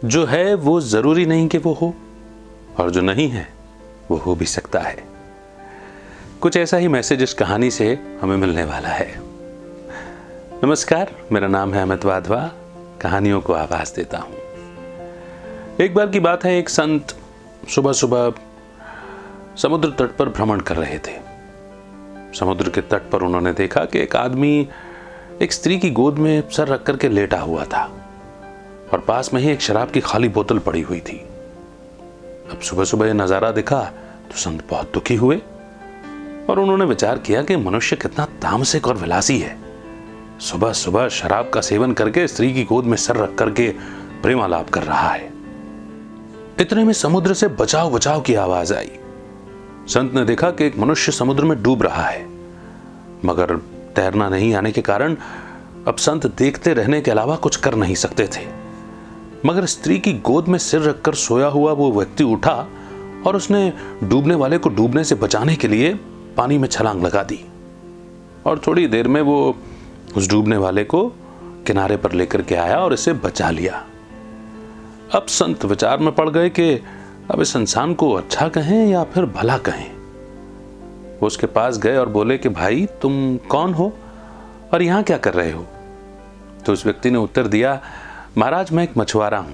जो है वो जरूरी नहीं कि वो हो, और जो नहीं है वो हो भी सकता है। कुछ ऐसा ही मैसेज इस कहानी से हमें मिलने वाला है। नमस्कार, मेरा नाम है अमित वाधवा, कहानियों को आवाज देता हूं। एक बार की बात है, एक संत सुबह सुबह समुद्र तट पर भ्रमण कर रहे थे। समुद्र के तट पर उन्होंने देखा कि एक आदमी एक स्त्री की गोद में सर रख करके लेटा हुआ था और पास में ही एक शराब की खाली बोतल पड़ी हुई थी। अब सुबह सुबह यह नजारा दिखा तो संत बहुत दुखी हुए और उन्होंने विचार किया कि मनुष्य कितना तामसिक और विलासी है, सुबह सुबह शराब का सेवन करके स्त्री की गोद में सर रख करके प्रेमालाप कर रहा है। इतने में समुद्र से बचाओ बचाओ की आवाज आई। संत ने देखा कि एक मनुष्य समुद्र में डूब रहा है, मगर तैरना नहीं आने के कारण अब संत देखते रहने के अलावा कुछ कर नहीं सकते थे। मगर स्त्री की गोद में सिर रखकर सोया हुआ वो व्यक्ति उठा और उसने डूबने वाले को डूबने से बचाने के लिए पानी में छलांग लगा दी और थोड़ी देर में वो उस डूबने वाले को किनारे पर लेकर के आया और इसे बचा लिया। अब संत विचार में पड़ गए कि अब इस इंसान को अच्छा कहें या फिर भला कहें। वो उसके पास गए और बोले कि भाई, तुम कौन हो और यहां क्या कर रहे हो? तो उस व्यक्ति ने उत्तर दिया, महाराज, मैं एक मछुआरा हूं,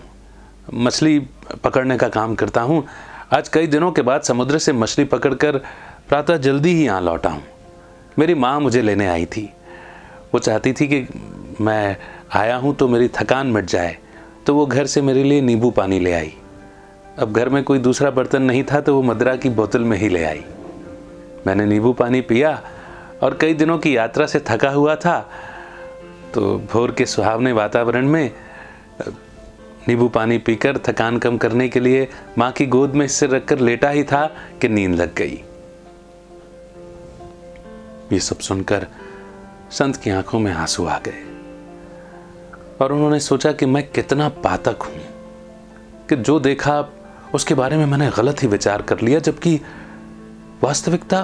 मछली पकड़ने का काम करता हूं। आज कई दिनों के बाद समुद्र से मछली पकड़कर प्रातः जल्दी ही यहाँ लौटा हूं। मेरी माँ मुझे लेने आई थी, वो चाहती थी कि मैं आया हूं तो मेरी थकान मिट जाए, तो वो घर से मेरे लिए नींबू पानी ले आई। अब घर में कोई दूसरा बर्तन नहीं था तो वो मदिरा की बोतल में ही ले आई। मैंने नींबू पानी पिया और कई दिनों की यात्रा से थका हुआ था, तो भोर के सुहावने वातावरण में नींबू पानी पीकर थकान कम करने के लिए माँ की गोद में सिर रखकर लेटा ही था कि नींद लग गई। ये सब सुनकर संत की आंखों में आंसू आ गए और उन्होंने सोचा कि मैं कितना पातक हूं कि जो देखा उसके बारे में मैंने गलत ही विचार कर लिया, जबकि वास्तविकता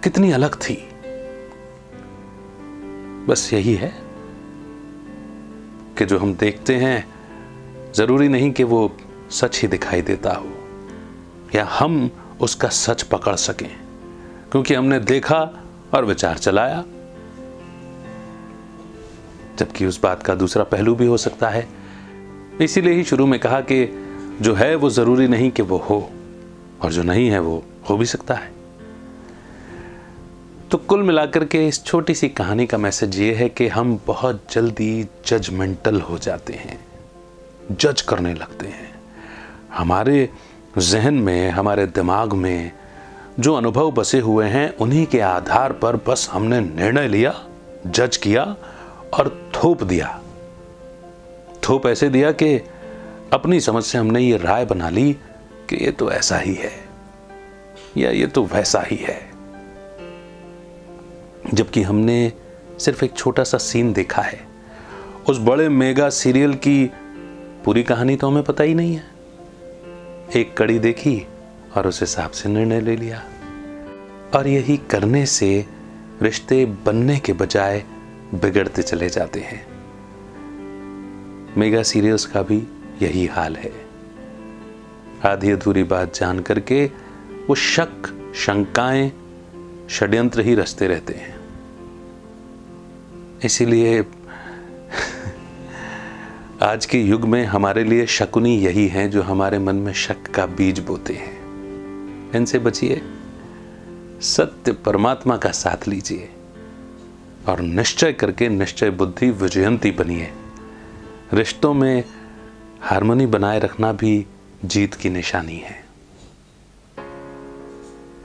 कितनी अलग थी। बस यही है कि जो हम देखते हैं जरूरी नहीं कि वो सच ही दिखाई देता हो या हम उसका सच पकड़ सकें, क्योंकि हमने देखा और विचार चलाया, जबकि उस बात का दूसरा पहलू भी हो सकता है। इसीलिए ही शुरू में कहा कि जो है वो जरूरी नहीं कि वो हो, और जो नहीं है वो हो भी सकता है। तो कुल मिलाकर के इस छोटी सी कहानी का मैसेज ये है कि हम बहुत जल्दी जजमेंटल हो जाते हैं, जज करने लगते हैं। हमारे जहन में, हमारे दिमाग में जो अनुभव बसे हुए हैं, उन्हीं के आधार पर बस हमने निर्णय लिया, जज किया और थोप दिया। थोप ऐसे दिया कि अपनी समझ से हमने ये राय बना ली कि ये तो ऐसा ही है या ये तो वैसा ही है, जबकि हमने सिर्फ एक छोटा सा सीन देखा है। उस बड़े मेगा सीरियल की पूरी कहानी तो हमें पता ही नहीं है। एक कड़ी देखी और उस हिसाब से निर्णय ले लिया, और यही करने से रिश्ते बनने के बजाय बिगड़ते चले जाते हैं। मेगा सीरियल्स का भी यही हाल है। आधी अधूरी बात जान करके वो शक, शंकाएं, षड्यंत्र ही रचते रहते हैं। इसीलिए आज के युग में हमारे लिए शकुनी यही हैं जो हमारे मन में शक का बीज बोते हैं। इनसे बचिए, सत्य परमात्मा का साथ लीजिए और निश्चय करके निश्चय बुद्धि विजयंती बनिए। रिश्तों में हार्मनी बनाए रखना भी जीत की निशानी है।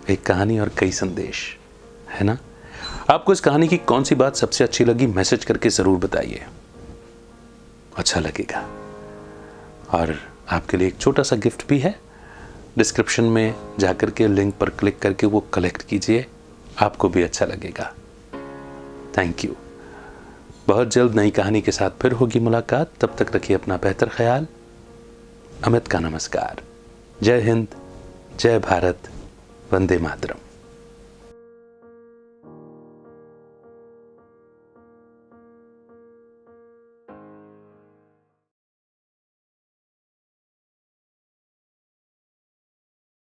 एक कहानी और कई संदेश, है ना? आपको इस कहानी की कौन सी बात सबसे अच्छी लगी, मैसेज करके जरूर बताइए, अच्छा लगेगा। और आपके लिए एक छोटा सा गिफ्ट भी है, डिस्क्रिप्शन में जाकर के लिंक पर क्लिक करके वो कलेक्ट कीजिए, आपको भी अच्छा लगेगा। Thank you. बहुत जल्द नई कहानी के साथ फिर होगी मुलाकात। तब तक रखिए अपना बेहतर ख्याल। अमित का नमस्कार। जय हिंद, जय भारत, वंदे मातरम।